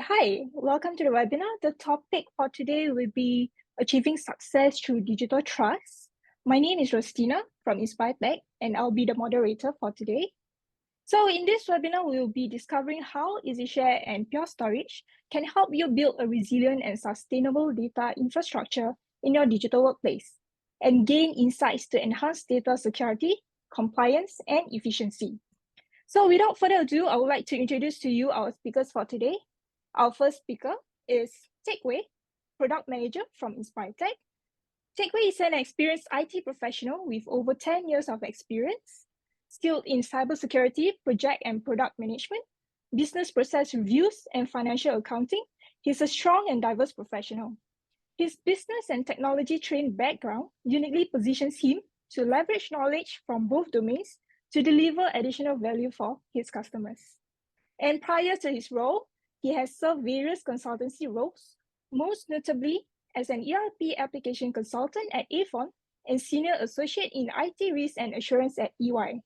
Hi, welcome to the webinar. The topic for today will be achieving success through digital trust. My name is Rostina from InspireTech, and I'll be the moderator for today. So in this webinar, we will be discovering how EasiShare and Pure Storage can help you build a resilient and sustainable data infrastructure in your digital workplace and gain insights to enhance data security, compliance, and efficiency. So without further ado, I would like to introduce to you our speakers for today. Our first speaker is Teck Wei, Product Manager from InspireTech. Teck Wei is an experienced IT professional with over 10 years of experience, skilled in cybersecurity, project and product management, business process reviews, and financial accounting. He's a strong and diverse professional. His business and technology-trained background uniquely positions him to leverage knowledge from both domains to deliver additional value for his customers. And prior to his role, he has served various consultancy roles, most notably as an ERP application consultant at Avon and senior associate in IT risk and assurance at EY.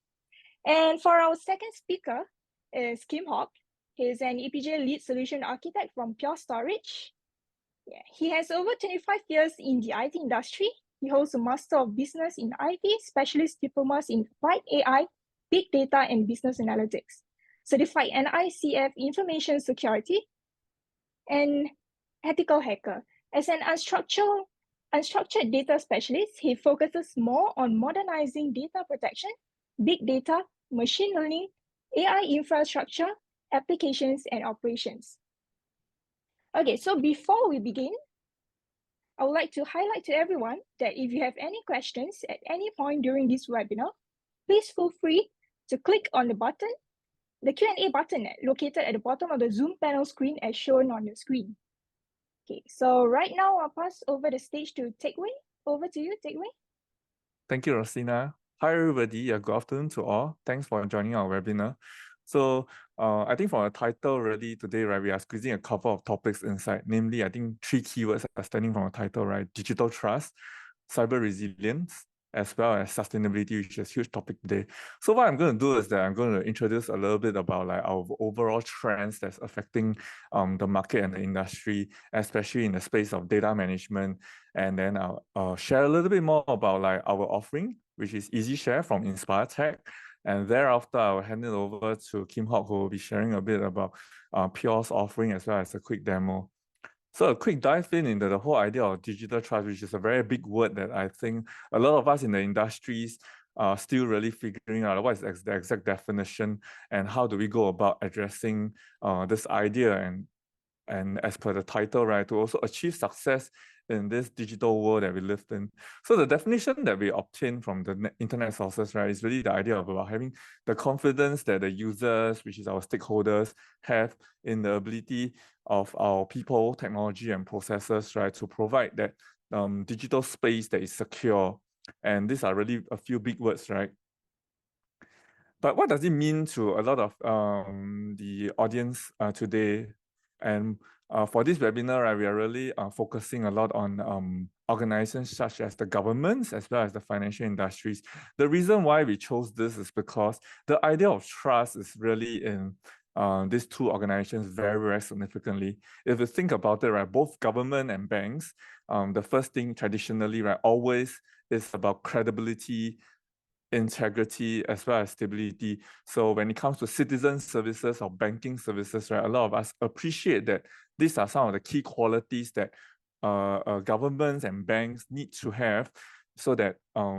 And for our second speaker is Kim Hock. He is an EPJ lead solution architect from Pure Storage. He has over 25 years in the IT industry. He holds a Master of Business in IT, Specialist Diplomas in Applied AI, Big Data and Business Analytics, Certified NICF Information Security, and Ethical Hacker. As an unstructured data specialist, he focuses more on modernizing data protection, big data, machine learning, AI infrastructure, applications, and operations. Okay, so before we begin, I would like to highlight to everyone that if you have any questions at any point during this webinar, please feel free to click on the Q&A button located at the bottom of the Zoom panel screen as shown on your screen. Okay, so right now I'll pass over the stage to Teck Wei. Over to you, Teck Wei. Thank you, Rosina. Hi, everybody. Good afternoon to all. Thanks for joining our webinar. So I think for a title really today, right, we are squeezing a couple of topics inside. Namely, I think 3 keywords are standing from a title, right? Digital trust, cyber resilience, as well as sustainability, which is a huge topic today. So what I'm going to do is that I'm going to introduce a little bit about like our overall trends that's affecting the market and the industry, especially in the space of data management. And then I'll share a little bit more about like our offering, which is EasiShare from InspireTech. And thereafter, I'll hand it over to Kim Hock, who will be sharing a bit about Pure's offering as well as a quick demo. So a quick dive into the whole idea of digital trust, which is a very big word that I think a lot of us in the industries are still really figuring out what is the exact definition and how do we go about addressing this idea and as per the title, right, to also achieve success in this digital world that we live in. So the definition that we obtain from the internet sources, right, is really the idea of about having the confidence that the users, which is our stakeholders, have in the ability of our people, technology, and processes, right, to provide that digital space that is secure. And these are really a few big words, right? But what does it mean to a lot of the audience today? And for this webinar, right, we are really focusing a lot on organizations such as the governments as well as the financial industries. The reason why we chose this is because the idea of trust is really in these two organizations very, very significantly. If you think about it, right, both government and banks, the first thing traditionally, right, always is about credibility, integrity, as well as stability. So when it comes to citizen services or banking services, right, a lot of us appreciate that these are some of the key qualities that governments and banks need to have so that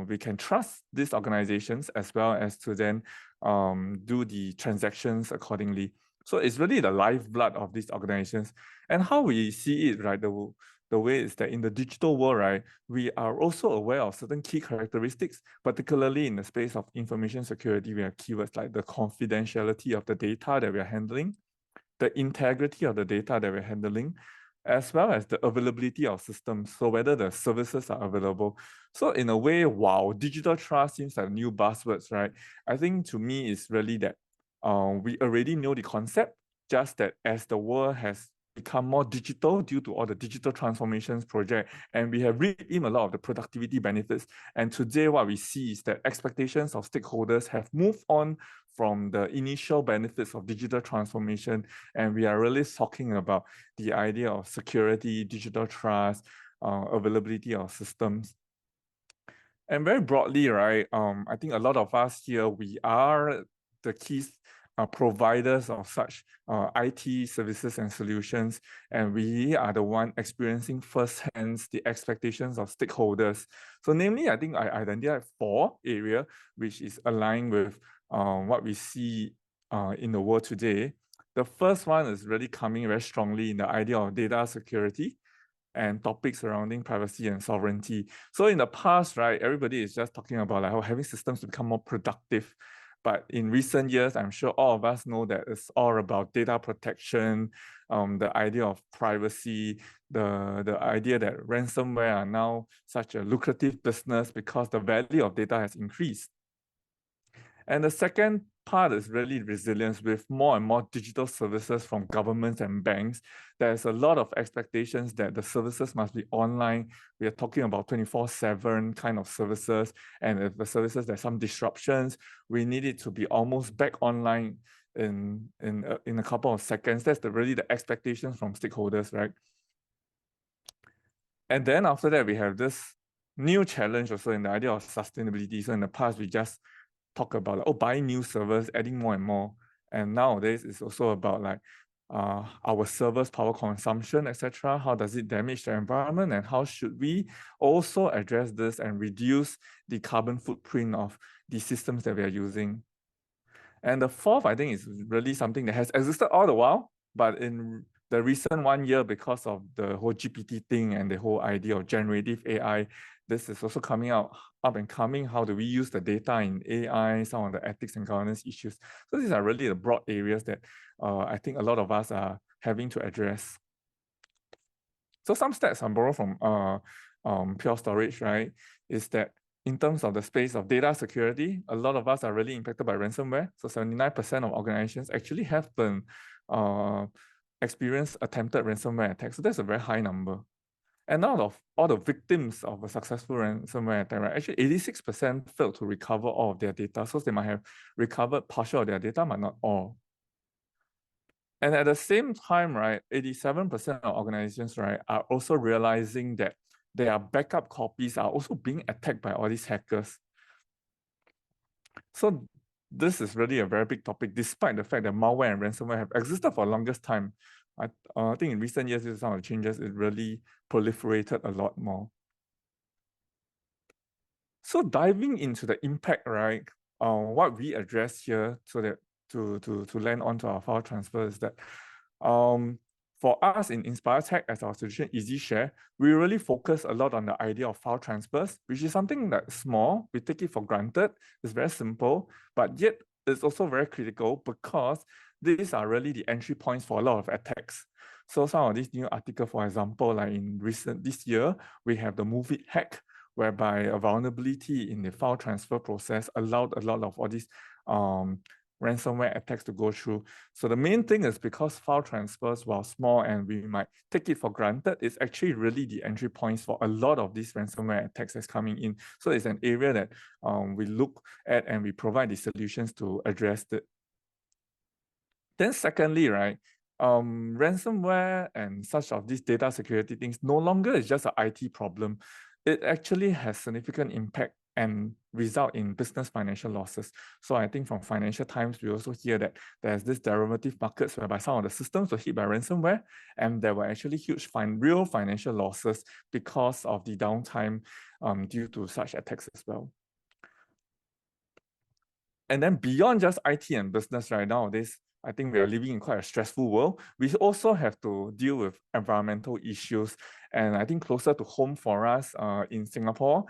we can trust these organizations as well as to then do the transactions accordingly. So it's really the lifeblood of these organizations. And how we see it, right, the way is that in the digital world, right, we are also aware of certain key characteristics, particularly in the space of information security. We have keywords like the confidentiality of the data that we are handling, the integrity of the data that we're handling, as well as the availability of systems. So whether the services are available. So in a way, wow, digital trust seems like new buzzwords, right? I think to me, it's really that we already know the concept, just that as the world has become more digital due to all the digital transformations project, and we have reaped in a lot of the productivity benefits. And today what we see is that expectations of stakeholders have moved on from the initial benefits of digital transformation, and we are really talking about the idea of security, digital trust, availability of systems. And very broadly, right, I think a lot of us here, we are the key providers of such IT services and solutions, and we are the one experiencing firsthand the expectations of stakeholders. So namely, I think I identified 4 areas which is aligned with what we see in the world today. The first one is really coming very strongly in the idea of data security and topics surrounding privacy and sovereignty. So in the past, right, everybody is just talking about like having systems to become more productive. But in recent years, I'm sure all of us know that it's all about data protection, the idea of privacy, the idea that ransomware are now such a lucrative business because the value of data has increased. And the second part is really resilience. With more and more digital services from governments and banks, there's a lot of expectations that the services must be online. We are talking about 24/7 kind of services. And if the services, there's some disruptions, we need it to be almost back online in a couple of seconds. That's really the expectations from stakeholders, right? And then after that, we have this new challenge also in the idea of sustainability. So in the past, we just talk about like, buying new servers, adding more and more. And nowadays it's also about like our servers' power consumption, etc. How does it damage the environment, and how should we also address this and reduce the carbon footprint of the systems that we are using? And the fourth, I think, is really something that has existed all the while, but in the recent 1 year, because of the whole GPT thing and the whole idea of generative AI, this is also coming up and coming. How do we use the data in AI, some of the ethics and governance issues? So these are really the broad areas that I think a lot of us are having to address. So some stats I borrow from Pure Storage, right, is that in terms of the space of data security, a lot of us are really impacted by ransomware. So 79% of organizations actually have been experienced attempted ransomware attacks. So that's a very high number. And out of all the victims of a successful ransomware attack, right, actually 86% failed to recover all of their data. So they might have recovered partial of their data, but not all. And at the same time, right, 87% of organizations, right, are also realizing that their backup copies are also being attacked by all these hackers. So this is really a very big topic, despite the fact that malware and ransomware have existed for the longest time. I think in recent years, with some of the changes, it really proliferated a lot more. So diving into the impact, right, what we address here so that to land onto our file transfer is that for us in InspireTech as our solution EasiShare, we really focus a lot on the idea of file transfers, which is something that's small. We take it for granted. It's very simple, but yet it's also very critical because these are really the entry points for a lot of attacks. So some of these new articles, for example, like in this year, we have the Move It hack, whereby a vulnerability in the file transfer process allowed a lot of all these ransomware attacks to go through. So the main thing is because file transfers, while small and we might take it for granted, it's actually really the entry points for a lot of these ransomware attacks that's coming in. So it's an area that we look at and we provide the solutions to address it. Then secondly, right, ransomware and such of these data security things no longer is just an IT problem. It actually has significant impact and result in business financial losses. So I think from Financial Times, we also hear that there's this derivative markets whereby some of the systems were hit by ransomware, and there were actually huge real financial losses because of the downtime due to such attacks as well. And then beyond just IT and business right nowadays, I think we are living in quite a stressful world. We also have to deal with environmental issues. And I think closer to home for us in Singapore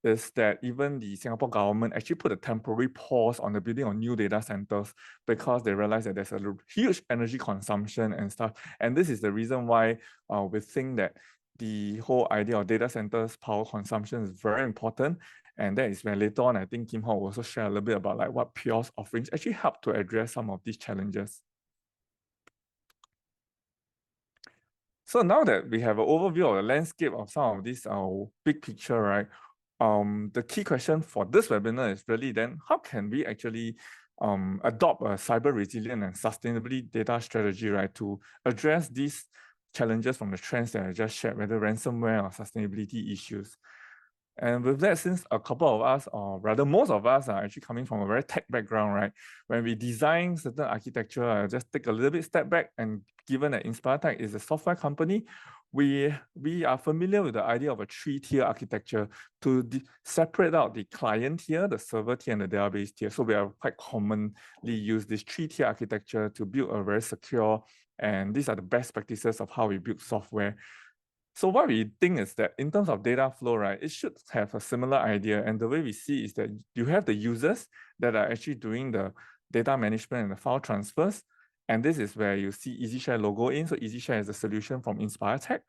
is that even the Singapore government actually put a temporary pause on the building of new data centers because they realize that there's a huge energy consumption and stuff. And this is the reason why we think that the whole idea of data centers power consumption is very important. And that is when later on, I think Kim Ho will also share a little bit about like what Pure's offerings actually help to address some of these challenges. So now that we have an overview of the landscape of some of this big picture, right? The key question for this webinar is really then, how can we actually adopt a cyber resilient and sustainability data strategy, right, to address these challenges from the trends that I just shared, whether ransomware or sustainability issues. And with that, since a couple of us, or rather most of us, are actually coming from a very tech background, right? When we design certain architecture, I just take a little bit step back, and given that InspireTech is a software company, we are familiar with the idea of a three-tier architecture to separate out the client tier, the server tier, and the database tier. So we are quite commonly use this three-tier architecture to build a very secure, and these are the best practices of how we build software. So what we think is that in terms of data flow, right, it should have a similar idea. And the way we see is that you have the users that are actually doing the data management and the file transfers. And this is where you see EasiShare logo in. So EasiShare is a solution from InspireTech.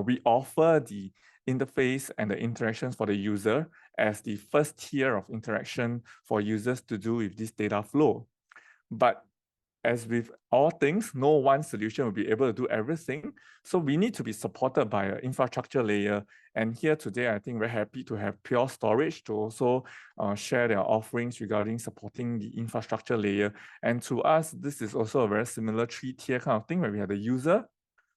We offer the interface and the interactions for the user as the first tier of interaction for users to do with this data flow. But as with all things, no one solution will be able to do everything. So we need to be supported by an infrastructure layer. And here today, I think we're happy to have Pure Storage to also share their offerings regarding supporting the infrastructure layer. And to us, this is also a very similar three-tier kind of thing where we have the user,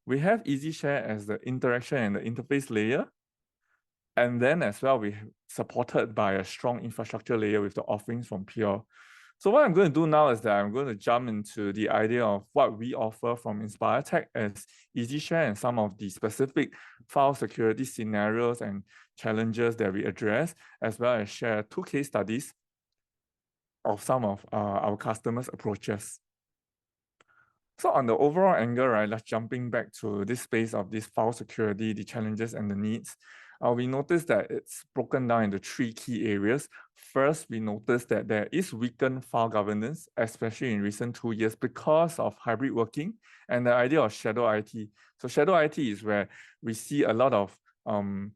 we have EasiShare as the interaction and the interface layer. And then as well, we supported by a strong infrastructure layer with the offerings from Pure. So what I'm going to do now is that I'm going to jump into the idea of what we offer from InspireTech as EasiShare and some of the specific file security scenarios and challenges that we address, as well as share 2 case studies of some of our customers' approaches. So on the overall angle, right, let's jumping back to this space of this file security, the challenges and the needs. We noticed that it's broken down into 3 key areas. First, we noticed that there is weakened file governance, especially in recent 2 years because of hybrid working and the idea of shadow IT. So shadow IT is where we see a lot of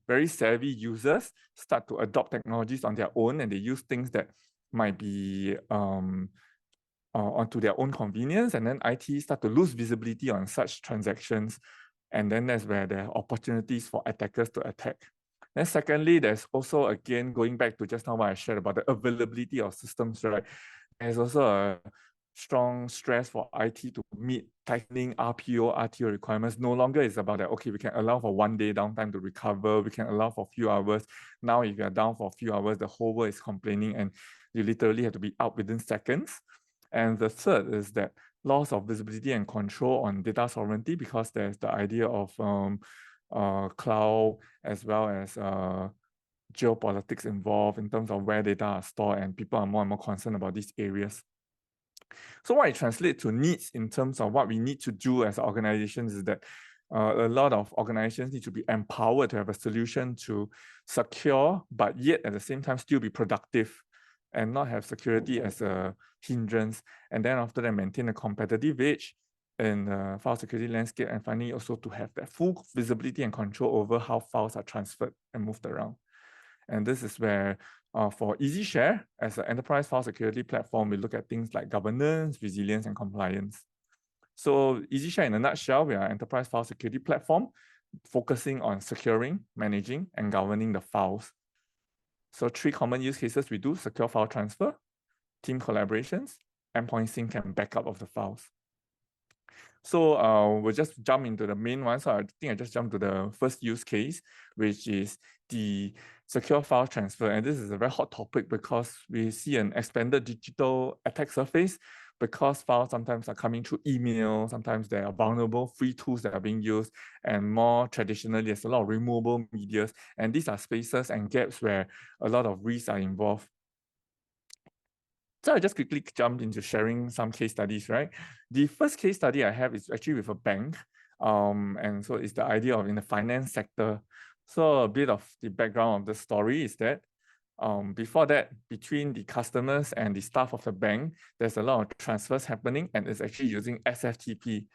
very savvy users start to adopt technologies on their own, and they use things that might be onto their own convenience, and then IT start to lose visibility on such transactions. And then that's where there are opportunities for attackers to attack. Then secondly, there's also, again, going back to just now what I shared about the availability of systems, right? There's also a strong stress for IT to meet tightening RPO, RTO requirements. No longer is about that, okay, we can allow for 1 day downtime to recover, we can allow for a few hours. Now, if you're down for a few hours, the whole world is complaining and you literally have to be out within seconds. And the third is that loss of visibility and control on data sovereignty, because there's the idea of cloud as well as geopolitics involved in terms of where data are stored, and people are more and more concerned about these areas. So what it translates to needs in terms of what we need to do as organizations is that a lot of organizations need to be empowered to have a solution to secure, but yet at the same time still be productive and not have security as a hindrance. And then after that, maintain a competitive edge in the file security landscape, and finally also to have that full visibility and control over how files are transferred and moved around. And this is where for EasiShare, as an enterprise file security platform, we look at things like governance, resilience, and compliance. So EasiShare in a nutshell, we are an enterprise file security platform focusing on securing, managing, and governing the files. So 3 common use cases we do: secure file transfer, team collaborations, endpoint sync and backup of the files. So we'll just jump into the main one. So I think I just jumped to the first use case, which is the secure file transfer. And this is a very hot topic because we see an expanded digital attack surface, because files sometimes are coming through email, sometimes there are vulnerable free tools that are being used, and more traditionally, there's a lot of removable medias. And these are spaces and gaps where a lot of risks are involved. So I just quickly jumped into sharing some case studies, right? The first case study I have is actually with a bank. And so it's the idea of in the finance sector. So a bit of the background of the story is that before that, between the customers and the staff of the bank, there's a lot of transfers happening, and it's actually using SFTP.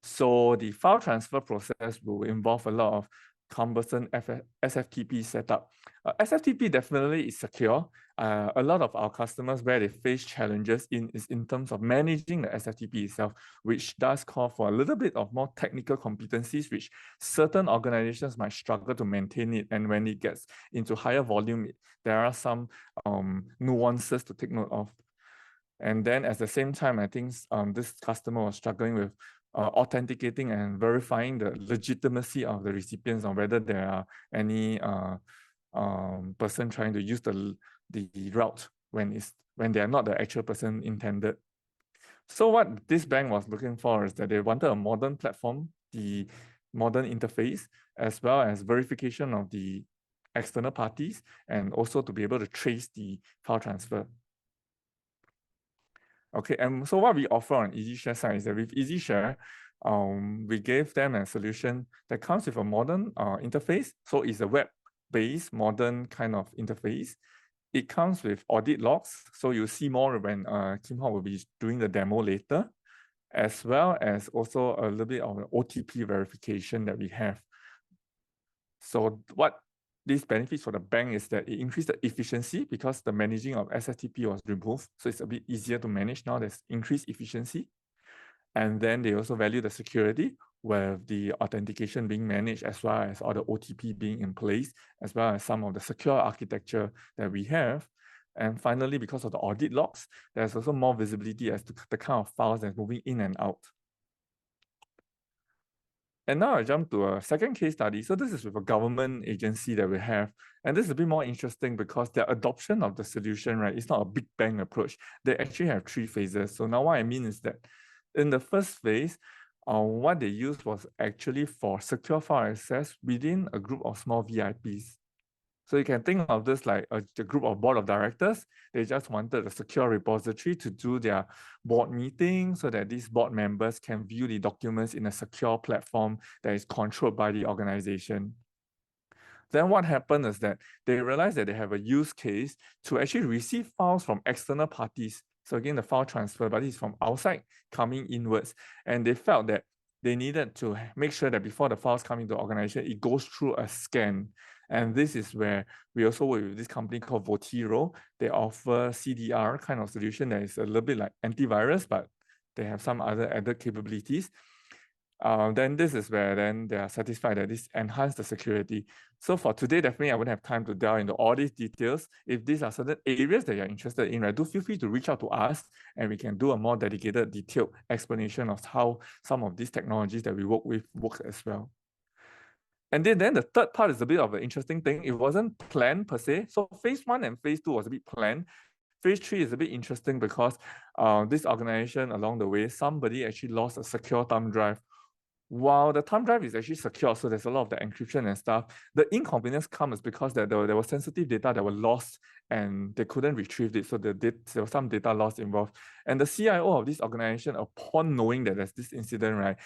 So the file transfer process will involve a lot of cumbersome SFTP setup. SFTP definitely is secure. A lot of our customers where they face challenges is in terms of managing the SFTP itself, which does call for a little bit of more technical competencies, which certain organizations might struggle to maintain it. And when it gets into higher volume, there are some nuances to take note of. And then at the same time, I think this customer was struggling with authenticating and verifying the legitimacy of the recipients on whether there are any person trying to use the route when they are not the actual person intended. So what this bank was looking for is that they wanted a modern platform, the modern interface, as well as verification of the external parties, and also to be able to trace the file transfer. Okay, and so what we offer on EasiShare side is that with EasiShare, we gave them a solution that comes with a modern interface. So it's a web-based modern kind of interface. It comes with audit logs. So you'll see more when Kim Hong will be doing the demo later, as well as also a little bit of an OTP verification that we have. So what this benefits for the bank is that it increased the efficiency because the managing of SFTP was removed. So it's a bit easier to manage now. There's increased efficiency. And then they also value the security with the authentication being managed, as well as all the OTP being in place, as well as some of the secure architecture that we have. And finally, because of the audit logs, there's also more visibility as to the kind of files that's moving in and out. And now I jump to a second case study. So this is with a government agency that we have. And this is a bit more interesting because their adoption of the solution, right, it's not a big bang approach. They actually have 3 phases. So now what I mean is that in the first phase, what they used was actually for secure file access within a group of small VIPs. So you can think of this like the group of board of directors. They just wanted a secure repository to do their board meeting so that these board members can view the documents in a secure platform that is controlled by the organization. Then what happened is that they realized that they have a use case to actually receive files from external parties. So again, the file transfer, but this is from outside coming inwards. And they felt that they needed to make sure that before the files come into the organization, it goes through a scan. And this is where we also work with this company called Votiro. They offer CDR kind of solution that is a little bit like antivirus, but they have some other added capabilities. Then this is where then they are satisfied that this enhanced the security. So for today, definitely I wouldn't have time to delve into all these details. If these are certain areas that you're interested in, right, do feel free to reach out to us and we can do a more dedicated, detailed explanation of how some of these technologies that we work with work as well. And then the third part is a bit of an interesting thing. It wasn't planned per se. So phase 1 and phase 2 was a bit planned. Phase 3 is a bit interesting because this organization along the way, somebody actually lost a secure thumb drive. While the thumb drive is actually secure, so there's a lot of the encryption and stuff, the inconvenience comes because there was sensitive data that were lost and they couldn't retrieve it. So there was some data loss involved. And the CIO of this organization, upon knowing that there's this incident, right,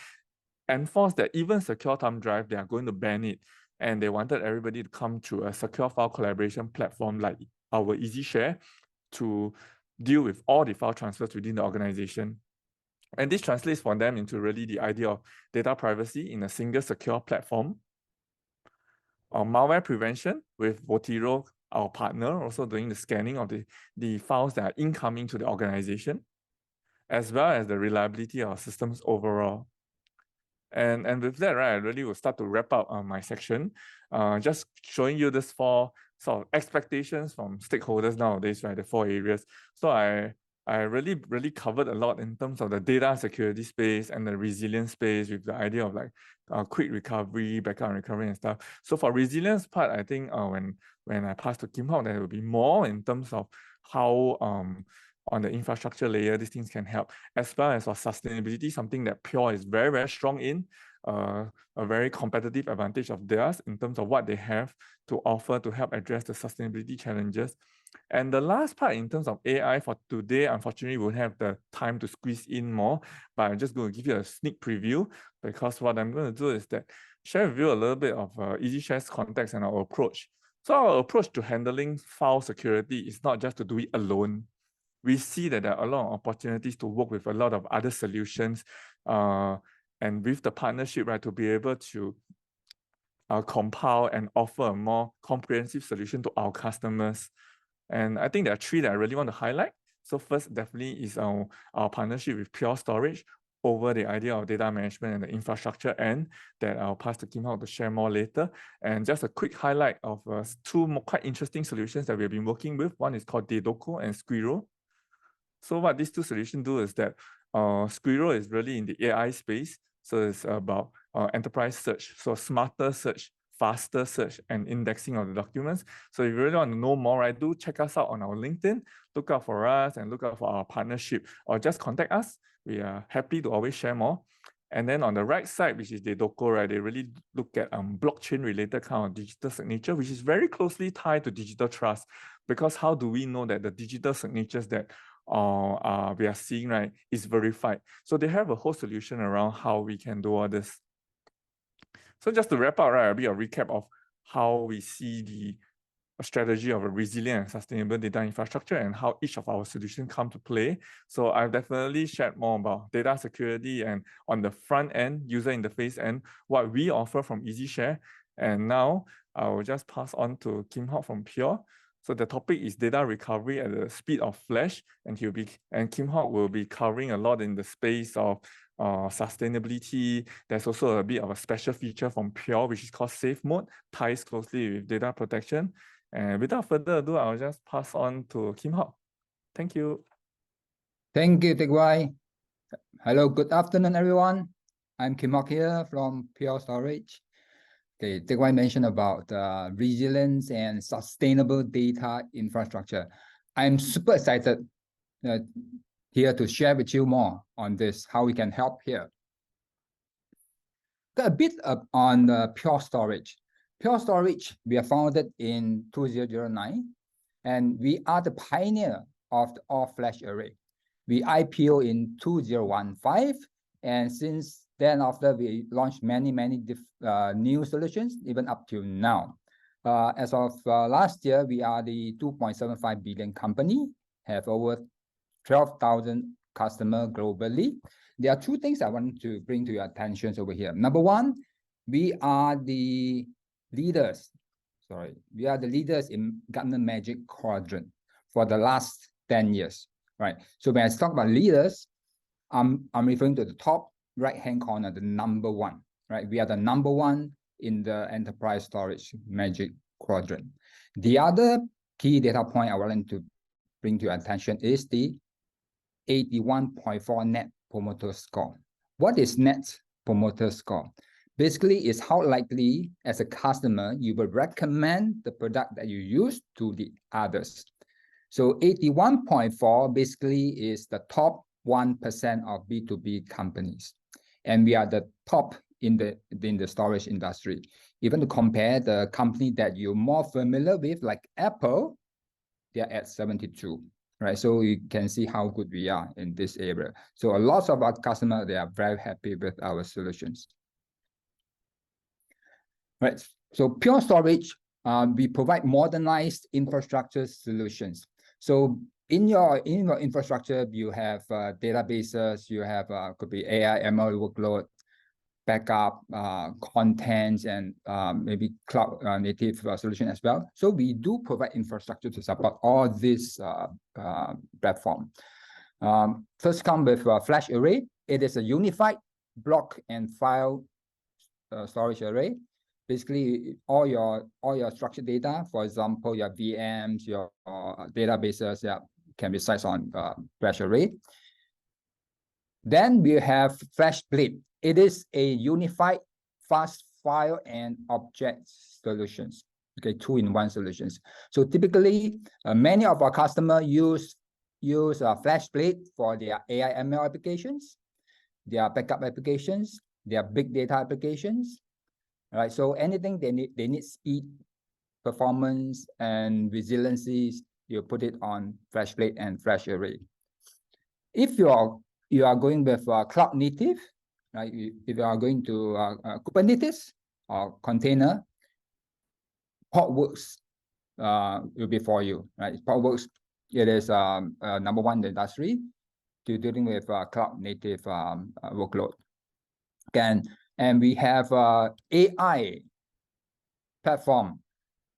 enforced that even secure thumb drive, they are going to ban it. And they wanted everybody to come to a secure file collaboration platform like our EasiShare to deal with all the file transfers within the organization. And this translates for them into really the idea of data privacy in a single secure platform. Malware prevention with Votiro, our partner, also doing the scanning of the files that are incoming to the organization, as well as the reliability of our systems overall. And with that, right, I really will start to wrap up my section, just showing you this 4 sort of expectations from stakeholders nowadays, right, the 4 areas. So I really covered a lot in terms of the data security space and the resilience space with the idea of like quick recovery, backup and recovery and stuff. So for resilience part, I think when I pass to Kim Hong, there will be more in terms of how on the infrastructure layer, these things can help, as well as for sustainability, something that Pure is very, very strong in, a very competitive advantage of theirs in terms of what they have to offer to help address the sustainability challenges. And the last part in terms of AI for today, unfortunately, we won't have the time to squeeze in more, but I'm just going to give you a sneak preview because what I'm going to do is that share with you a little bit of EasiShare's context and our approach. So our approach to handling file security is not just to do it alone. We see that there are a lot of opportunities to work with a lot of other solutions and with the partnership, right, to be able to compile and offer a more comprehensive solution to our customers. And I think there are three that I really want to highlight. So first, definitely is our partnership with Pure Storage over the idea of data management and the infrastructure end that I'll pass to Kim Hao to share more later. And just a quick highlight of two more quite interesting solutions that we've been working with. One is called Dedoko and Squirrel. So what these two solutions do is that Squirrel is really in the AI space. So it's about enterprise search, so smarter search, faster search, and indexing of the documents. So if you really want to know more, right, do check us out on our LinkedIn, look out for us and look out for our partnership, or just contact us. We are happy to always share more. And then on the right side, which is the Dedoko, right, they really look at blockchain-related kind of digital signature, which is very closely tied to digital trust. Because how do we know that the digital signatures that we are seeing, right, is verified? So they have a whole solution around how we can do all this. So just to wrap up, right, a bit of recap of how we see the strategy of a resilient and sustainable data infrastructure and how each of our solutions come to play. So I've definitely shared more about data security and on the front end, user interface end, what we offer from EasiShare. And now I will just pass on to Kim Hao from Pure. So the topic is data recovery at the speed of flash, and Kim Hao will be covering a lot in the space of sustainability. There's also a bit of a special feature from Pure, which is called Safe Mode, ties closely with data protection. And without further ado, I'll just pass on to Kim Hao. Thank you. Thank you, Teck Wai. Hello, good afternoon, everyone. I'm Kim Hao here from Pure Storage. Okay, Teck Wai mentioned about resilience and sustainable data infrastructure. I'm super excited here to share with you more on this, how we can help here. Got a bit on Pure Storage. Pure Storage, we are founded in 2009, and we are the pioneer of the all-flash array. We IPO in 2015, and since then after we launched many new solutions, even up to now. As of last year, we are the 2.75 billion company, have over 12,000 customers globally. There are two things I want to bring to your attention over here. Number one, we are the leaders. We are the leaders in Gartner Magic Quadrant for the last 10 years, right? So when I talk about leaders, I'm referring to the top right-hand corner, the number one, right? We are the number one in the enterprise storage Magic Quadrant. The other key data point I want to bring to your attention is the 81.4 Net Promoter Score. What is Net Promoter Score? Basically, it's how likely as a customer you will recommend the product that you use to the others. So 81.4 basically is the top 1% of B2B companies. And we are the top in the storage industry. Even to compare the company that you're more familiar with, like Apple, they're at 72. Right, so you can see how good we are in this area. So a lot of our customers, they are very happy with our solutions. Right, so Pure Storage, we provide modernized infrastructure solutions. So in your infrastructure, you have databases, you have could be AI, ML workload, backup, contents, and maybe cloud native solution as well. So we do provide infrastructure to support all this platform. First come with flash array. It is a unified block and file storage array. Basically, all your structured data, for example, your VMs, your databases, can be sized on flash array. Then we have FlashBlade. It is a unified fast file and object solutions. Okay, two-in-one solutions. So typically, many of our customers use FlashBlade for their AI ML applications, their backup applications, their big data applications. Right. So anything they need speed, performance, and resiliency, you put it on FlashBlade and Flash Array. If you are going with cloud native, right? If you are going to Kubernetes or container, Portworx will be for you, right? Portworx, it is number one in the industry to dealing with cloud native workload. And we have AI platform,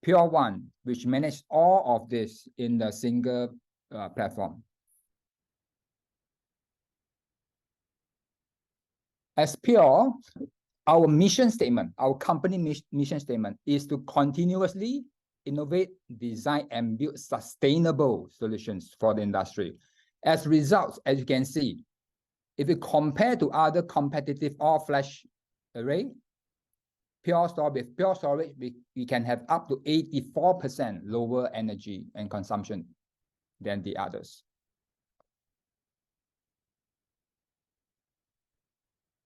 Pure One, which manages all of this in a single platform. As Pure, our mission statement, our company mission statement is to continuously innovate, design, and build sustainable solutions for the industry. As results, as you can see, if you compare to other competitive all-flash array, Pure Storage, we can have up to 84% lower energy and consumption than the others.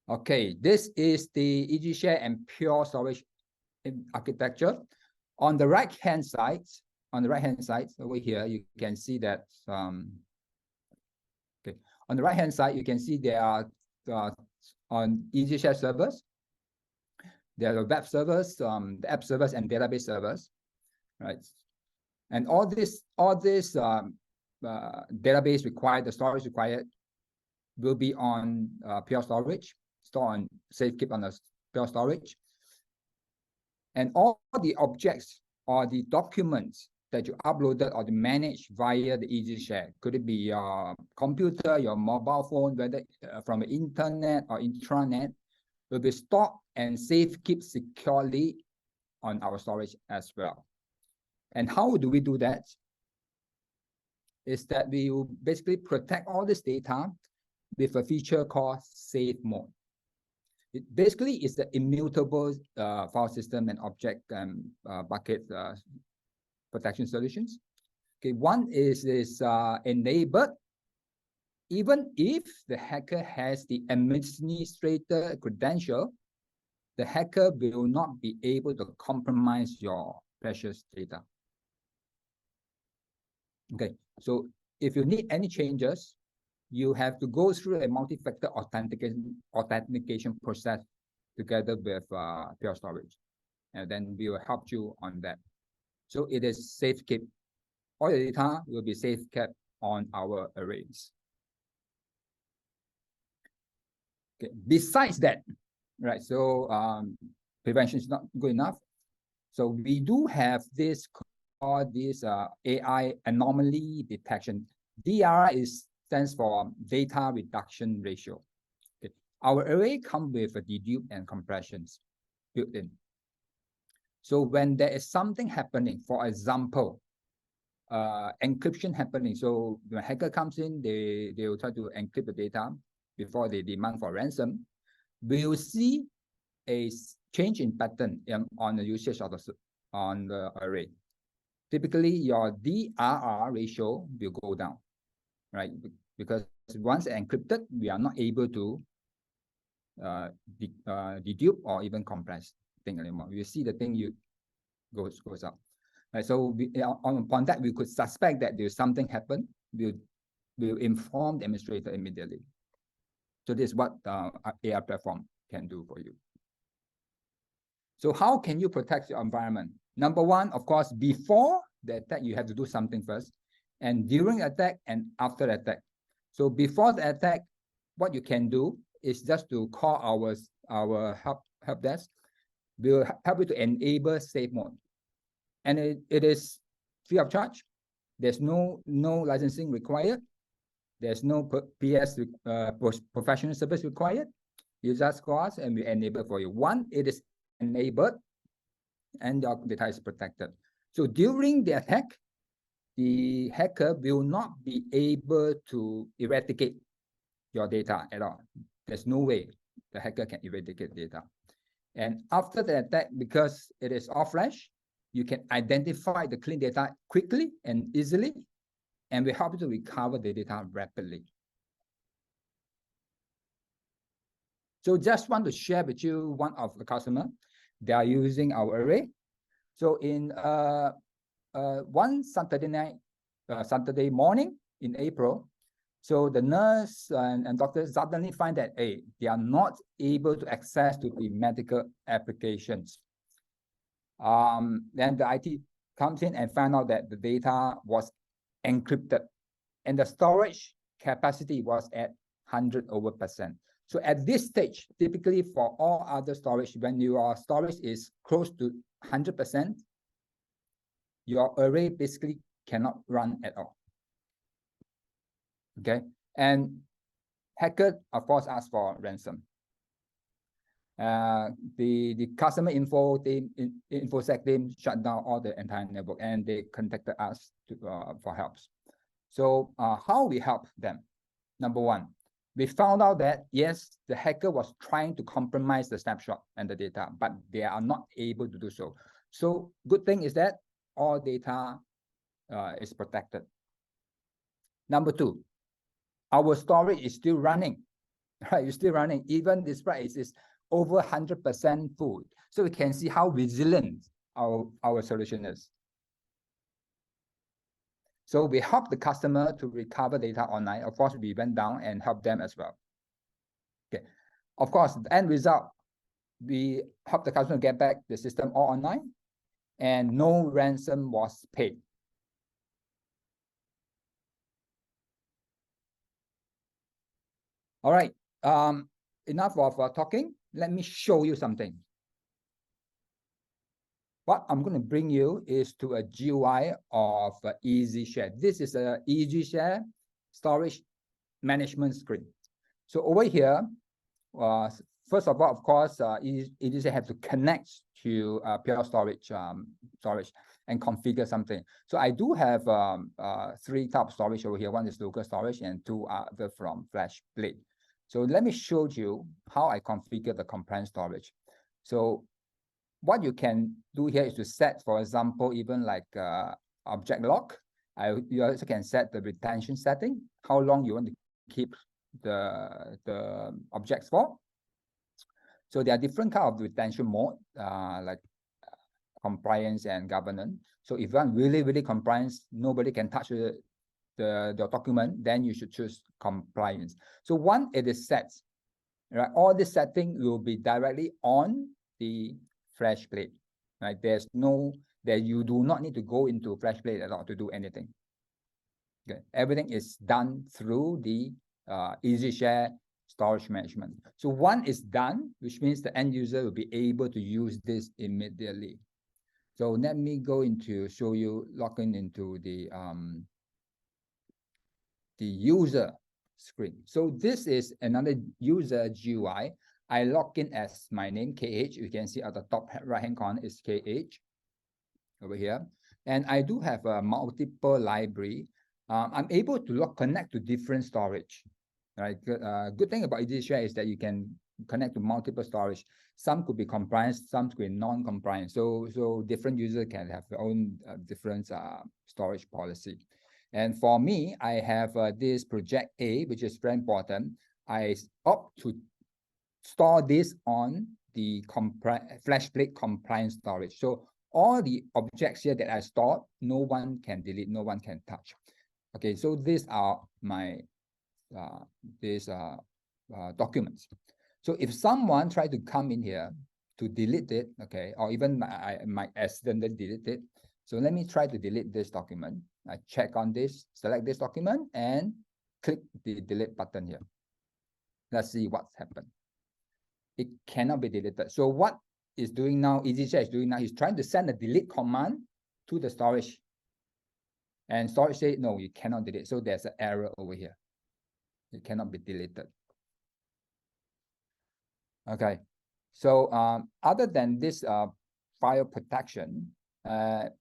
Okay, this is the EasiShare and Pure Storage architecture. On the right-hand side, over here, you can see that. Okay, on the right-hand side, you can see there are on EasiShare servers. There are web servers, the app servers, and database servers, right? And all this database required, the storage required, will be on Pure Storage, store on safekeep on the Pure Storage. And all the objects or the documents that you uploaded or managed via the EasiShare, could it be your computer, your mobile phone, whether from the internet or intranet, will be stored and safekept securely on our storage as well. And how do we do that? Is that we will basically protect all this data with a feature called safe mode. It basically is the immutable file system and object bucket protection solutions. Okay, one is enabled even if the hacker has the administrator credential. The hacker will not be able to compromise your precious data. Okay, so if you need any changes, you have to go through a multi-factor authentication process together with Pure Storage, and then we will help you on that. So it is safe kept. All the data will be safe kept on our arrays. Okay. Besides that, right? So prevention is not good enough. So we do have this called this AI anomaly detection. DRI stands for data reduction ratio. Okay. Our array comes with a dedupe and compressions built in. So when there is something happening, for example, encryption happening. So when a hacker comes in, they will try to encrypt the data before they demand for ransom. We will see a change in pattern on the usage of the array. Typically, your DRR ratio will go down, right? Because once encrypted, we are not able to dedupe or even compress thing anymore. You see the thing goes up. Right, so upon that, we could suspect that there's something happened. We'll inform the administrator immediately. So this is what AI platform can do for you. So how can you protect your environment? Number one, of course, before the attack, you have to do something first, and during the attack and after the attack. So before the attack, what you can do is just to call our help desk. We'll help you to enable safe mode, and it is free of charge. There's no licensing required. There's no PS professional service required. You just call us and we enable for you. One, it is enabled and your data is protected. So during the attack, the hacker will not be able to eradicate your data at all. There's no way the hacker can eradicate data. And after the attack, because it is all flash, you can identify the clean data quickly and easily, and we help you to recover the data rapidly. So just want to share with you one of the customer. They are using our array. So in one Saturday morning in April, so the nurse and doctors suddenly find that they are not able to access to the medical applications. Then the IT comes in and find out that the data was encrypted and the storage capacity was at 100%. So at this stage, typically for all other storage, when your storage is close to 100%, your array basically cannot run at all. Okay, and hacker, of course, asked for ransom. The customer info team, infosec team shut down all the entire network, and they contacted us for help. So how we help them? Number one, we found out that yes, the hacker was trying to compromise the snapshot and the data, but they are not able to do so. So good thing is that all data is protected. Number two, our storage is still running, right? It's still running, even despite it is over 100% full. So we can see how resilient our solution is. So we help the customer to recover data online. Of course, we went down and helped them as well. Okay. Of course, the end result, we help the customer get back the system all online, and no ransom was paid. All right. Enough of talking. Let me show you something. What I'm going to bring you is to a GUI of EasiShare. This is a EasiShare storage management screen. So over here, first of all, of course, EasiShare have to connect to Pure Storage and configure something. So I do have 3 types of storage over here. One is local storage and 2 other from FlashBlade. So let me show you how I configure the compliant storage. So what you can do here is to set, for example, even like object lock. You also can set the retention setting, how long you want to keep the objects for. So there are different kind of retention mode, like compliance and governance. So if you want really compliance, nobody can touch the document, then you should choose compliance. So once it is set, right, all this setting will be directly on the FlashBlade, right? You do not need to go into FlashBlade at all to do anything. Okay, everything is done through the EasiShare storage management. So one is done, which means the end user will be able to use this immediately. So let me go into show you logging into the user screen. So this is another user GUI. I log in as my name, KH. You can see at the top right-hand corner is KH over here. And I do have a multiple library. I'm able to connect to different storage. Right? Good thing about EasiShare is that you can connect to multiple storage. Some could be compliant, some could be non-compliant. So different users can have their own different storage policy. And for me, I have this project A, which is very important. I opt to store this on the FlashBlade compliant storage. So all the objects here that I stored, no one can delete, no one can touch. Okay, so these are my documents. So if someone try to come in here to delete it, okay, or even I might accidentally delete it. So let me try to delete this document. I check on this, select this document, and click the delete button here. Let's see what's happened. It cannot be deleted. So what is doing now, EasiShare is doing now, is trying to send a delete command to the storage. And storage say, no, you cannot delete. So there's an error over here. It cannot be deleted. Okay. So other than this file protection,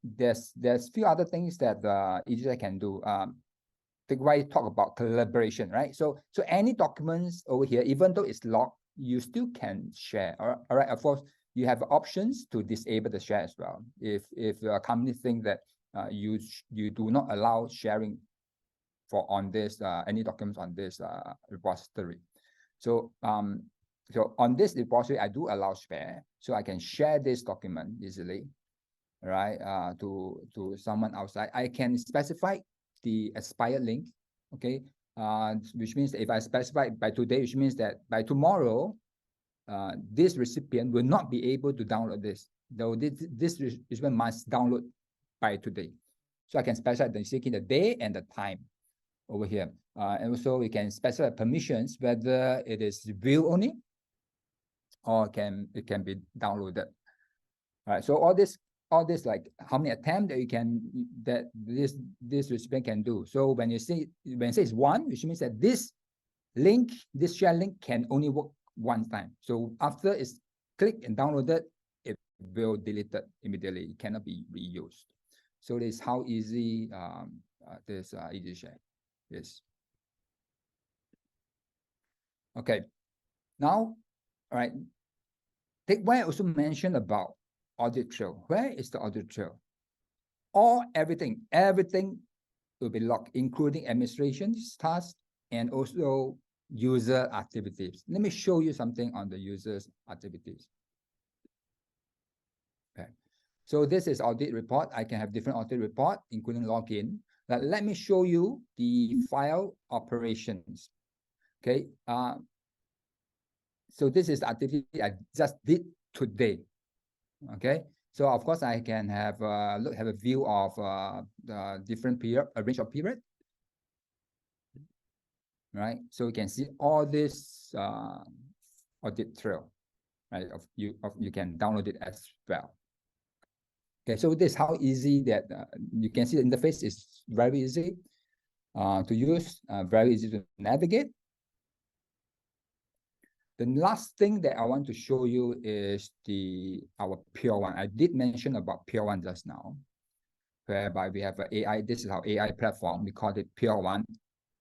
there's few other things that EasiShare can do. Why talk about collaboration, right? So any documents over here, even though it's locked, you still can share. All right. Of course, you have options to disable the share as well. If a company think that you do not allow sharing on this any documents on this repository. So so on this repository, I do allow share, so I can share this document easily, right? To someone outside. I can specify the expired link, okay? Which means that if I specify by today, which means that by tomorrow, this recipient will not be able to download this. Though this recipient must download by today. So I can specify the day and the time over here. And also we can specify permissions, whether it is view only or it can be downloaded. Right. So all this like how many attempts that you can that this recipient can do. So when it says it's one, which means that this share link can only work one time. So after it's clicked and downloaded, it will delete it immediately. It cannot be reused. So this is how easy this EasiShare is. Okay. Now, all right. Take why I also mentioned about audit trail. Where is the audit trail? Everything will be logged, including administration tasks and also user activities. Let me show you something on the user's activities. Okay. So this is audit report. I can have different audit report, including login. Now, let me show you the file operations. Okay. So this is the activity I just did today. Okay. So of course I can have a view of the different period, a range of period. Right. So you can see all this audit trail. Right. You can download it as well. Okay. So this is how easy that you can see the interface is very easy to use, very easy to navigate. The last thing that I want to show you is our Pure One. I did mention about Pure One just now, whereby we have an AI. This is our AI platform. We call it Pure One.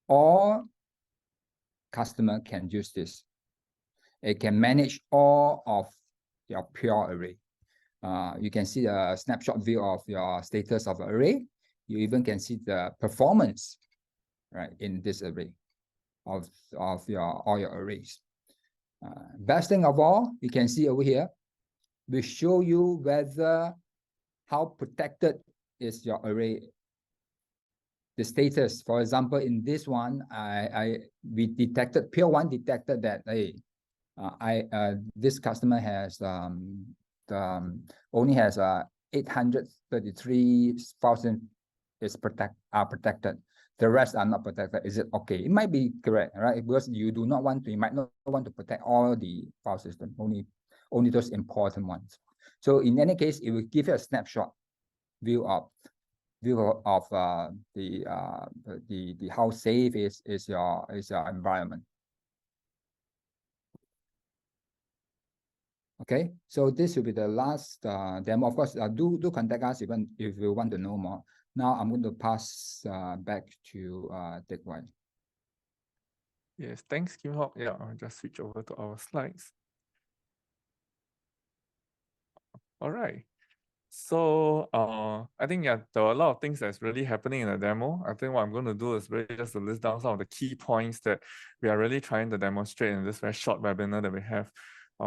All customer can use this. It can manage all of your Pure array. You can see a snapshot view of your status of array. You even can see the performance, right, in this array of all your arrays. Best thing of all, you can see over here, we show you how protected is your array. The status, for example, in this one, we detected, Pure One detected that, hey, this customer has only has 833,000 is protected. The rest are not protected. Is it okay? It might be correct, right? Because you might not want to protect all the file system, only those important ones. So in any case, it will give you a snapshot view of the how safe is your environment. Okay, so this will be the last demo. Of course, do contact us if you want to know more. Now I'm going to pass back to Dick White. Yes, thanks, Kim Hock. Yeah, I'll just switch over to our slides. All right. So I think there are a lot of things that's really happening in the demo. I think what I'm going to do is really just to list down some of the key points that we are really trying to demonstrate in this very short webinar that we have.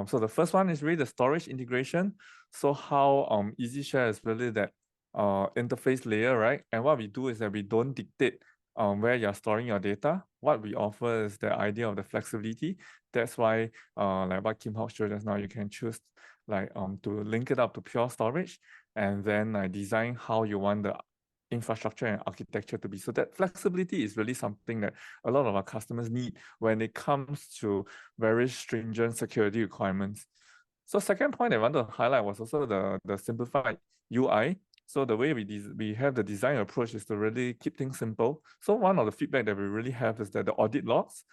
So the first one is really the storage integration. So how EasiShare is really that interface layer, right? And what we do is that we don't dictate where you're storing your data. What we offer is the idea of the flexibility. That's why like what Kim Hock showed just now, you can choose like to link it up to Pure Storage and then design how you want the infrastructure and architecture to be. So that flexibility is really something that a lot of our customers need when it comes to very stringent security requirements. So second point I want to highlight was also the simplified UI. So the way we have the design approach is to really keep things simple. So one of the feedback that we really have is that the audit logs,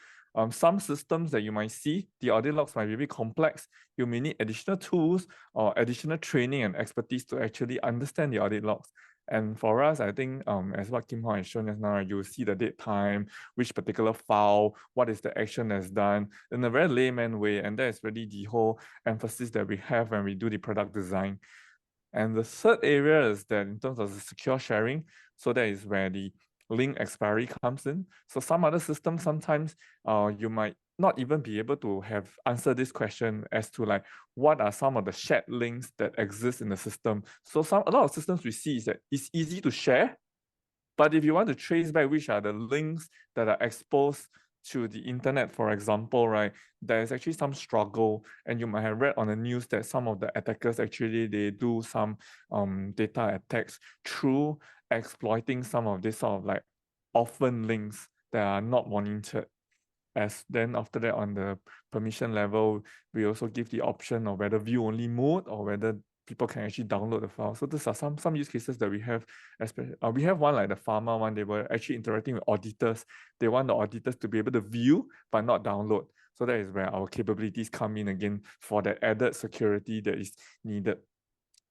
some systems that you might see, the audit logs might be very complex. You may need additional tools or additional training and expertise to actually understand the audit logs. And for us, I think as what Kim Hock has shown just now, you see the date time, which particular file, what is the action that's done in a very layman way. And that is really the whole emphasis that we have when we do the product design. And the third area is that in terms of the secure sharing, so that is where the link expiry comes in. So some other systems, sometimes you might not even be able to have answer this question as to like, what are some of the shared links that exist in the system? So a lot of systems we see is that it's easy to share, but if you want to trace back which are the links that are exposed to the internet, for example, right, there is actually some struggle, and you might have read on the news that some of the attackers actually, they do some data attacks through exploiting some of this sort of like orphan links that are not monitored. As then after that, on the permission level, we also give the option of whether view only mode or whether people can actually download the file. So these are some use cases that we have. Especially, we have one like the pharma one. They were actually interacting with auditors. They want the auditors to be able to view but not download. So that is where our capabilities come in again for that added security that is needed,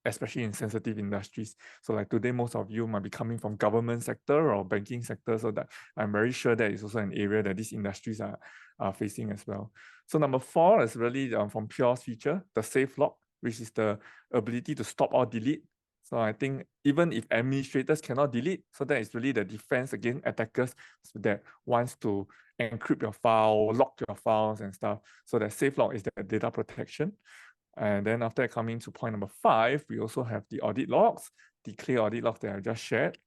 especially in sensitive industries. So like today, most of you might be coming from government sector or banking sector. So that I'm very sure that is also an area that these industries are facing as well. So number 4 is really from Pure's feature, the safe lock, which is the ability to stop or delete. So I think even if administrators cannot delete, so that is really the defense against attackers that wants to encrypt your file, lock your files and stuff. So that safe lock is the data protection. And then after coming to point number 5, we also have the audit logs, the clear audit logs that I just shared.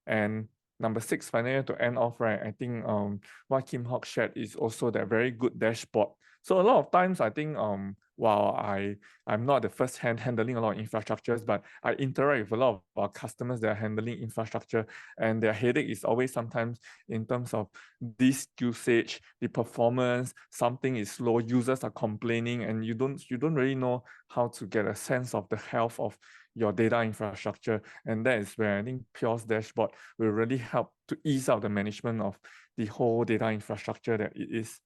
And number 6, finally, to end off, right, I think what Kim Hock shared is also that very good dashboard. So a lot of times, I think while I'm not the first hand handling a lot of infrastructures, but I interact with a lot of our customers that are handling infrastructure, and their headache is always sometimes in terms of this usage, the performance, something is slow, users are complaining, and you don't really know how to get a sense of the health of your data infrastructure. And that is where I think Pure's dashboard will really help to ease out the management of the whole data infrastructure that it is.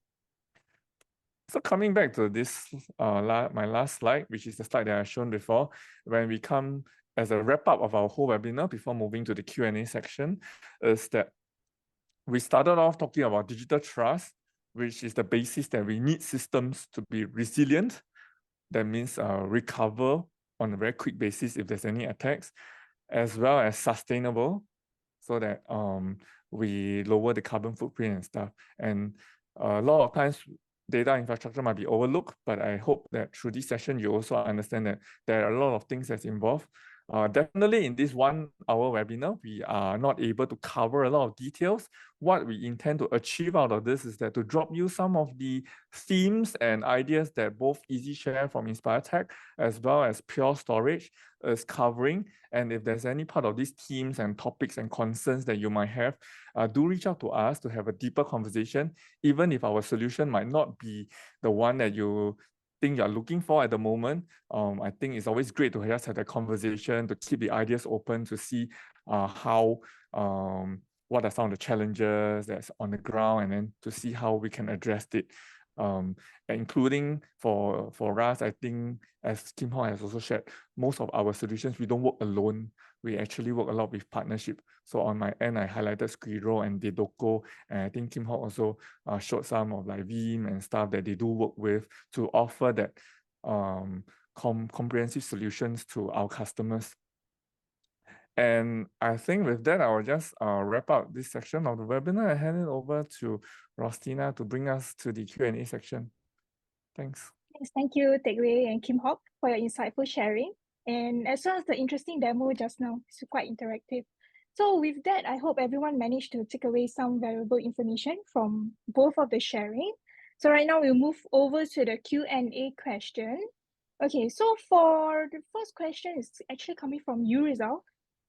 So coming back to this, my last slide, which is the slide that I've shown before, when we come as a wrap up of our whole webinar before moving to the Q&A section, is that we started off talking about digital trust, which is the basis that we need systems to be resilient. That means recover on a very quick basis if there's any attacks, as well as sustainable, so that we lower the carbon footprint and stuff. And a lot of times, data infrastructure might be overlooked, but I hope that through this session, you also understand that there are a lot of things that's involved. Definitely in this 1 hour webinar, we are not able to cover a lot of details. What we intend to achieve out of this is that to drop you some of the themes and ideas that both EasiShare from InspireTech as well as Pure Storage is covering. And if there's any part of these themes and topics and concerns that you might have, do reach out to us to have a deeper conversation, even if our solution might not be the one that you think you're looking for at the moment. I think it's always great to just have that conversation, to keep the ideas open, to see how what are some of the challenges that's on the ground, and then to see how we can address it. Including for us, I think, as Kim Hock has also shared, most of our solutions, we don't work alone. We actually work a lot with partnership. So on my end, I highlighted Squirrel and Dedoko, and I think Kim Hock also showed some of like Veeam and stuff that they do work with to offer that comprehensive solutions to our customers. And I think with that, I will just wrap up this section of the webinar and hand it over to Rostina to bring us to the Q&A section. Thanks. Yes, thank you, Teck Wei and Kim Hock, for your insightful sharing. And as well as the interesting demo just now, it's quite interactive. So with that, I hope everyone managed to take away some valuable information from both of the sharing. So right now we'll move over to the Q&A question. Okay, so for the first question is actually coming from Yurizal.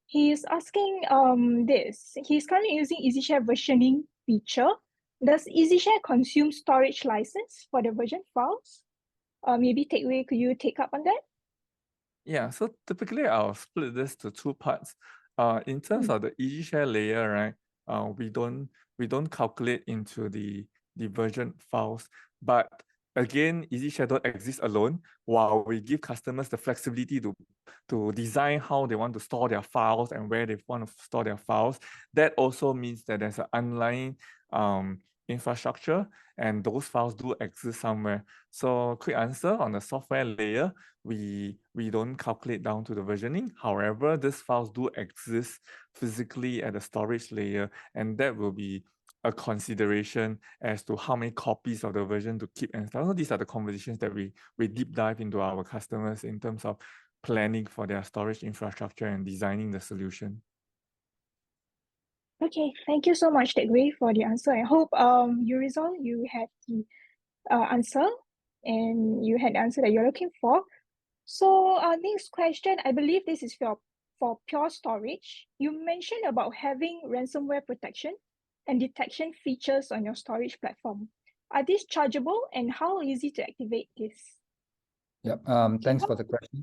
He's asking this. He's currently using EasiShare versioning feature. Does EasiShare consume storage license for the version files? Maybe Teck Wei, could you take up on that? Yeah, so typically I'll split this to 2 parts. In terms of the EasiShare layer, right? We don't calculate into the version files, but again, EasiShare don't exist alone. While we give customers the flexibility to design how they want to store their files and where they want to store their files, that also means that there's an underlying infrastructure, and those files do exist somewhere. So quick answer, on the software layer, we don't calculate down to the versioning. However, these files do exist physically at the storage layer, and that will be a consideration as to how many copies of the version to keep and stuff. So these are the conversations that we deep dive into our customers in terms of planning for their storage infrastructure and designing the solution. Okay, thank you so much, Teck Wei, for the answer. I hope Yurizal, you had the answer, and you had the answer that you're looking for. So next question, I believe this is for Pure Storage. You mentioned about having ransomware protection and detection features on your storage platform. Are these chargeable, and how easy to activate this? Yep. Thanks for the question.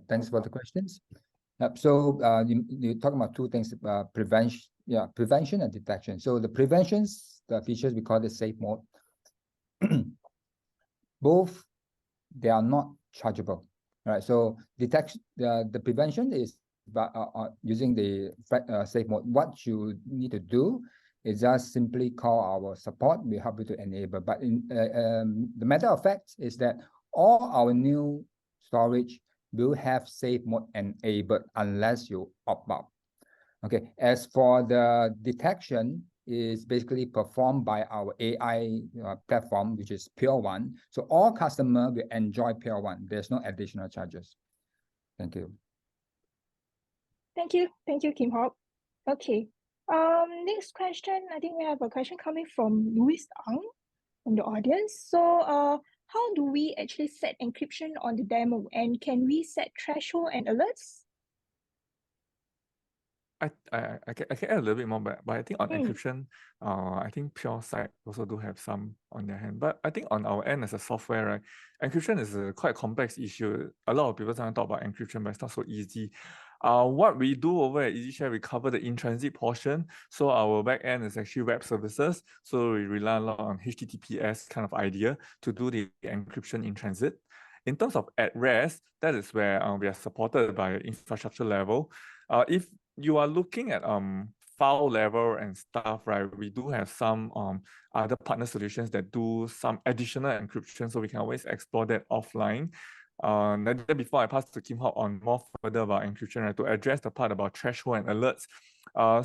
Thanks for the questions. You talk about two things, prevention and detection. So the preventions, the features, we call it safe mode. Both, they are not chargeable, right? So detection, the prevention is using the safe mode. What you need to do is just simply call our support. We help you to enable. But the matter of fact is that all our new storage will have safe mode enabled unless you opt out. Okay. As for the detection, is basically performed by our AI platform, which is Pure One. So all customers will enjoy Pure One. There's no additional charges. Thank you. Thank you, Kim Hop. Okay. Next question. I think we have a question coming from Louis Ang from the audience. So, how do we actually set encryption on the demo, and can we set threshold and alerts? I can add a little bit more, but I think on encryption, I think Pure side also do have some on their hand. But I think on our end as a software, right, encryption is a quite complex issue. A lot of people sometimes talk about encryption, but it's not so easy. What we do over at EasiShare, we cover the in-transit portion. So our back end is actually web services. So we rely a lot on HTTPS kind of idea to do the encryption in transit. In terms of at rest, that is where we are supported by infrastructure level. If you are looking at file level and stuff, right, we do have some other partner solutions that do some additional encryption, so we can always explore that offline. Then before I pass to Kim Hop on more further about encryption, right, to address the part about threshold and alerts.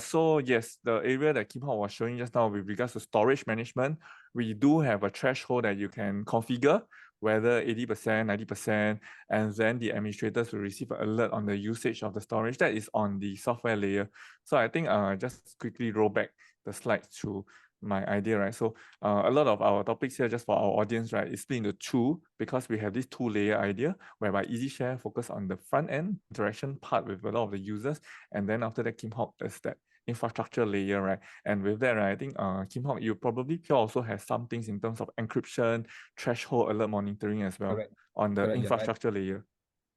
So yes, the area that Kim Hop was showing just now with regards to storage management, we do have a threshold that you can configure, whether 80%, 90%, and then the administrators will receive an alert on the usage of the storage. That is on the software layer. So I think just quickly roll back the slides to my idea, right? So a lot of our topics here, just for our audience, right, is split into two, because we have this two-layer idea, whereby EasiShare focus on the front-end interaction part with a lot of the users, and then after that, Kim Hop is that infrastructure layer, right? And with that, right, I think Kim Hop, you probably also have some things in terms of encryption, threshold, alert monitoring as well. Correct. On the infrastructure layer.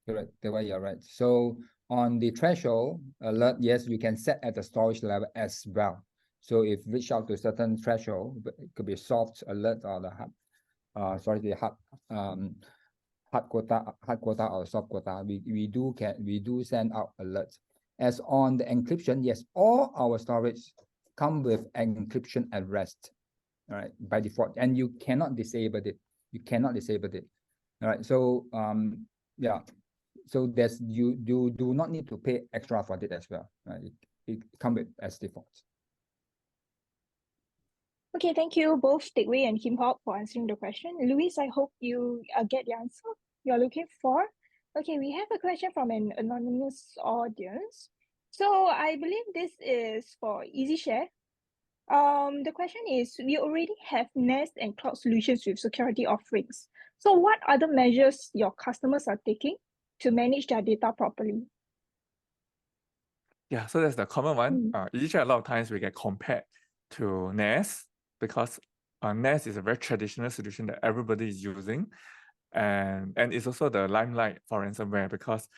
Correct. You're right. So on the threshold alert, yes, you can set at the storage level as well. So if reach out to a certain threshold, it could be soft alert or the hard quota or soft quota. We do send out alerts. As on the encryption, yes, all our storage come with encryption at rest, all right, by default, and you cannot disable it. All right. So yeah. So there's you do not need to pay extra for it as well. Right? It comes with as default. Okay, thank you both Teck Wei and Kim Hop for answering the question. Louis, I hope you get the answer you're looking for. Okay, we have a question from an anonymous audience. So I believe this is for EasiShare. The question is, we already have Nest and cloud solutions with security offerings. So what other measures your customers are taking to manage their data properly? Yeah, so that's the common one. EasiShare, a lot of times we get compared to Nest, because Nest is a very traditional solution that everybody is using. And it's also the limelight for ransomware, because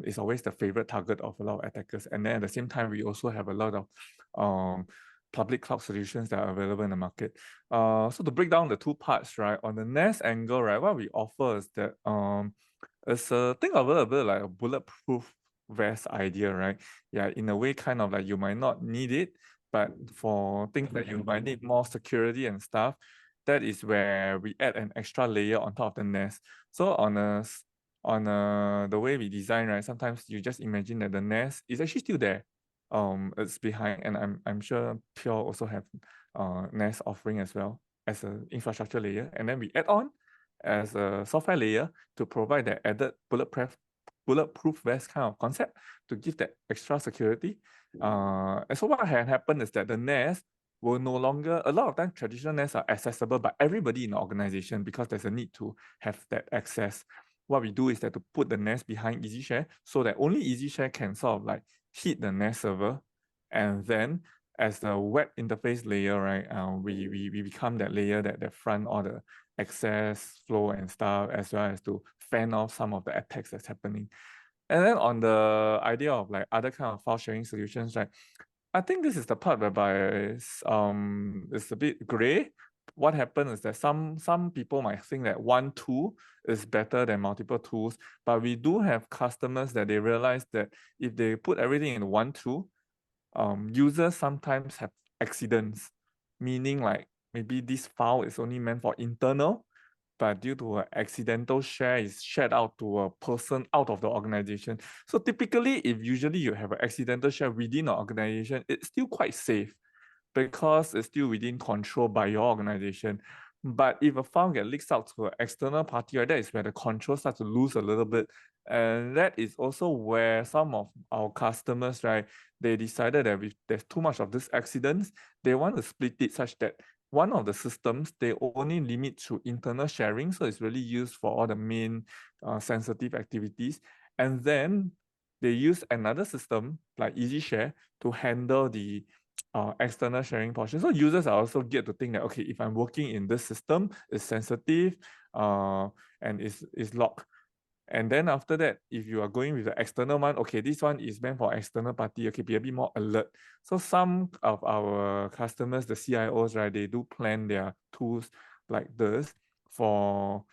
it's always the favorite target of a lot of attackers. And then at the same time, we also have a lot of public cloud solutions that are available in the market. So to break down the two parts, right, on the Nest angle, right, what we offer is that it's think of it a bit like a bulletproof vest idea, right? Yeah, in a way, kind of like you might not need it, but for things that you might need more security and stuff, that is where we add an extra layer on top of the Nest. So on the way we design, right, sometimes you just imagine that the Nest is actually still there. It's behind, and I'm sure Pure also have Nest offering as well as an infrastructure layer, and then we add on as a software layer to provide that added bulletproof vest kind of concept to give that extra security. And so what had happened is that the Nest will no longer, a lot of times traditional Nests are accessible by everybody in the organization because there's a need to have that access. What we do is that to put the Nest behind EasiShare so that only EasiShare can sort of like hit the Nest server, and then as the web interface layer, right, we become that layer that front all the access flow and stuff, as well as to fan off some of the attacks that's happening. And then on the idea of like other kind of file sharing solutions, right? I think this is the part whereby it's a bit gray. What happens is that some people might think that one tool is better than multiple tools, but we do have customers that they realize that if they put everything in one tool, users sometimes have accidents, meaning like maybe this file is only meant for internal, but due to an accidental share is shared out to a person out of the organization. So typically, if usually you have an accidental share within an organization, it's still quite safe because it's still within control by your organization. But if a file gets leaked out to an external party, right, that is where the control starts to lose a little bit. And that is also where some of our customers, right, they decided that if there's too much of this accidents, they want to split it such that one of the systems, they only limit to internal sharing. So it's really used for all the main sensitive activities. And then they use another system like EasiShare to handle the external sharing portion. So users are also get to think that, okay, if I'm working in this system, it's sensitive and it's locked. And then after that, if you are going with the external one, okay, this one is meant for external party, okay, be a bit more alert. So some of our customers, the CIOs, right, they do plan their tools like this to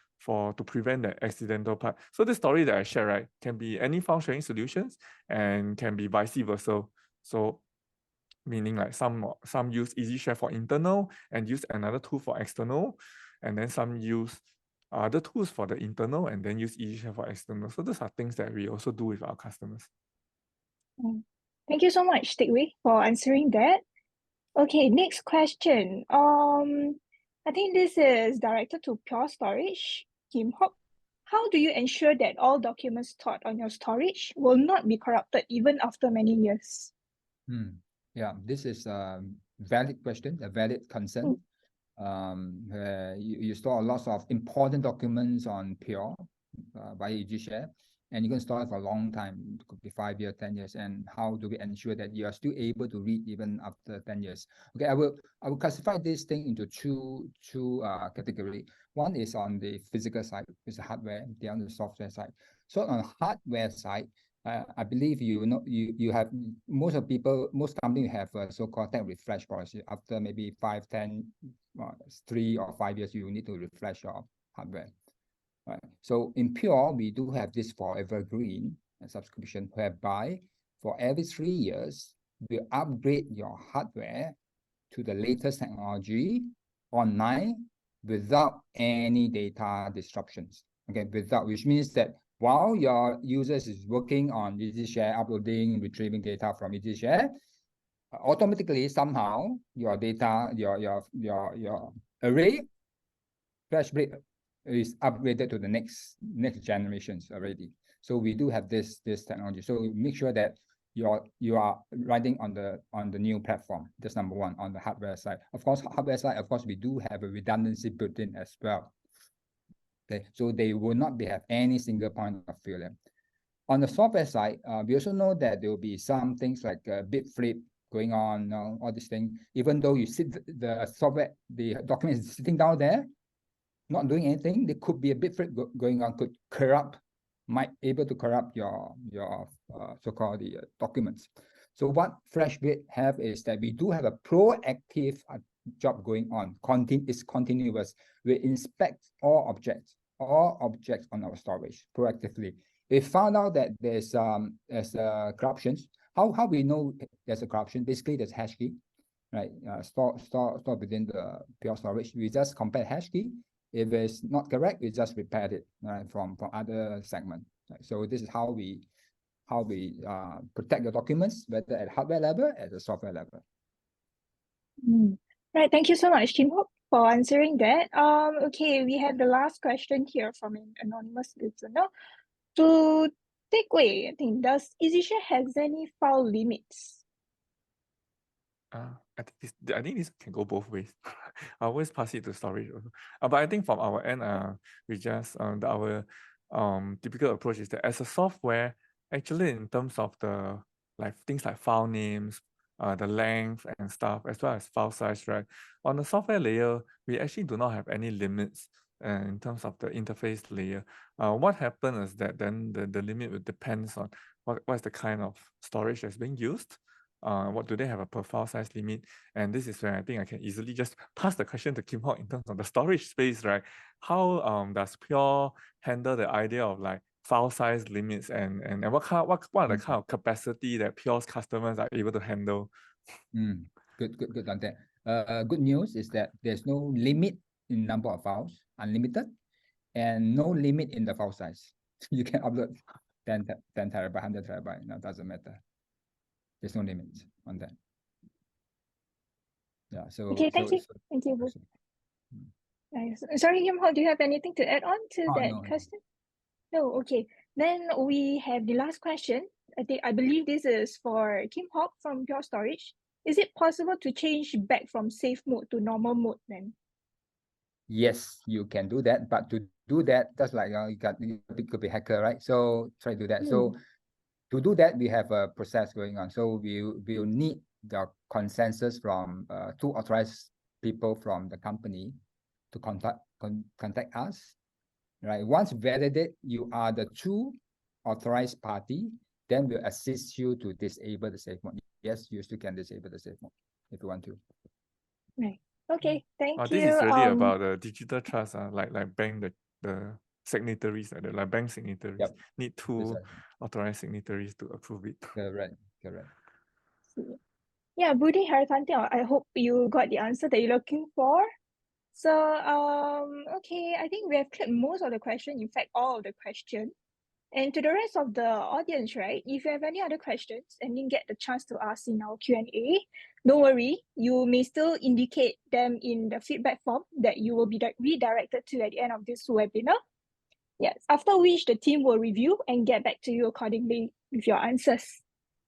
prevent the accidental part. So the story that I share, right, can be any file sharing solutions and can be vice versa. So meaning like some use EasiShare for internal and use another tool for external, and then some use other tools for the internal and then use EasiShare for external. So those are things that we also do with our customers. Thank you so much, Stickway, for answering that. Okay, next question. I think this is directed to Pure Storage, Kim Hop. How do you ensure that all documents stored on your storage will not be corrupted even after many years? Yeah, this is a valid question, a valid concern. You store lots of important documents on Pure via EasyShare, and you can store it for a long time. It could be 5 years, 10 years. And how do we ensure that you are still able to read even after 10 years? Okay, I will classify this thing into two categories. One is on the physical side, which is hardware. The other on the software side. So on the hardware side, I believe you have most companies have a so-called tech refresh policy. After maybe 5, 10, 3 or 5 years, you need to refresh your hardware. Right. So in Pure, we do have this forever green subscription, whereby for every 3 years, we upgrade your hardware to the latest technology online without any data disruptions. Okay, which means that while your users is working on EasyShare, uploading, retrieving data from EasyShare, automatically somehow your data, your array flash rate is upgraded to the next generations already. So we do have this technology. So we make sure that you are riding on the new platform. That's number one on the hardware side. Of course, hardware side, of course, we do have a redundancy built in as well. Okay, so they will not have any single point of failure. On the software side, we also know that there will be some things like bit flip going on, all these things. Even though you sit the software, the document is sitting down there, not doing anything, there could be a bit flip going on, might able to corrupt your so-called the documents. So what FreshBit have is that we do have a proactive job going on. It's continuous. We inspect all objects on our storage proactively. We found out that there's corruptions. How we know there's a corruption? Basically, there's hash key, right? Stored within the Pure Storage. We just compare hash key. If it's not correct, we just repair it, right, from other segment. Right? So this is how we protect the documents, whether at hardware level, at the software level. Right, thank you so much, Kim Hop, for answering that. Okay, we have the last question here from an anonymous listener. To take away, I think, does EasyShare has any file limits? I think this can go both ways. I always pass it to storage also. But I think from our end, we just our typical approach is that as a software, actually in terms of the things like file names, the length and stuff, as well as file size, right? On the software layer, we actually do not have any limits. in terms of the interface layer. What happens is that then the limit will depends on what's the kind of storage that's being used. What do they have a per file size limit? And this is where I think I can easily just pass the question to Kim Hock in terms of the storage space, right? How does Pure handle the idea of like file size limits and what are the kind of capacity that Pure's customers are able to handle? Good on that. Good news is that there's no limit in number of files, unlimited, and no limit in the file size. You can upload 10 terabyte, 100 terabyte. No, doesn't matter. There's no limit on that. Yeah. So okay, thank you. Thank you. Nice. Sorry, Kim Hock, do you have anything to add on to that question? No. Okay. Then we have the last question. I believe this is for Kim Hock from Pure Storage. Is it possible to change back from safe mode to normal mode then? Yes, you can do that. But to do that, that's like you could be hacker, right? So try to do that. So to do that, we have a process going on. So we'll need the consensus from 2 authorized people from the company to contact us, right? Once validated, you are the true authorized party, then we'll assist you to disable the safe mode. Yes, you still can disable the safe mode if you want to. Right. Okay. Thank you. This is really about the digital trust, like bank the signatories, like bank signatories need 2 authorized signatories to approve it. Correct. Yeah, Budi Haratanti, I hope you got the answer that you're looking for. So, okay, I think we have cleared most of the questions, in fact, all of the questions. And to the rest of the audience, right, if you have any other questions and didn't get the chance to ask in our Q&A, don't worry, you may still indicate them in the feedback form that you will be redirected to at the end of this webinar. Yes, after which the team will review and get back to you accordingly with your answers.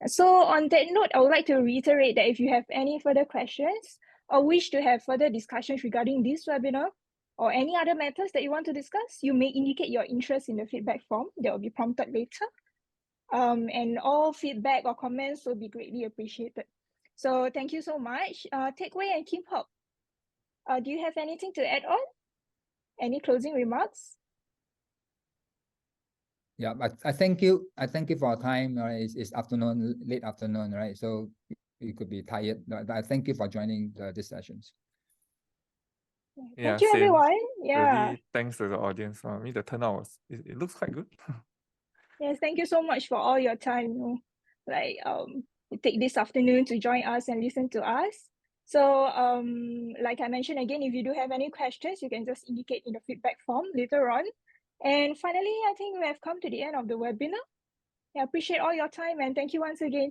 So on that note, I would like to reiterate that if you have any further questions or wish to have further discussions regarding this webinar or any other matters that you want to discuss, you may indicate your interest in the feedback form that will be prompted later. And all feedback or comments will be greatly appreciated. So thank you so much. Teck Wei and Kim Hock, do you have anything to add on? Any closing remarks? Yeah, but I thank you. I thank you for your time. It's afternoon, late afternoon, right? So you could be tired. But I thank you for joining these sessions. Thank you, everyone. Really, thanks to the audience. The turnout it looks quite good. Yes, thank you so much for all your time. You take this afternoon to join us and listen to us. So, like I mentioned again, if you do have any questions, you can just indicate in the feedback form later on. And finally, I think we have come to the end of the webinar. I appreciate all your time and thank you once again.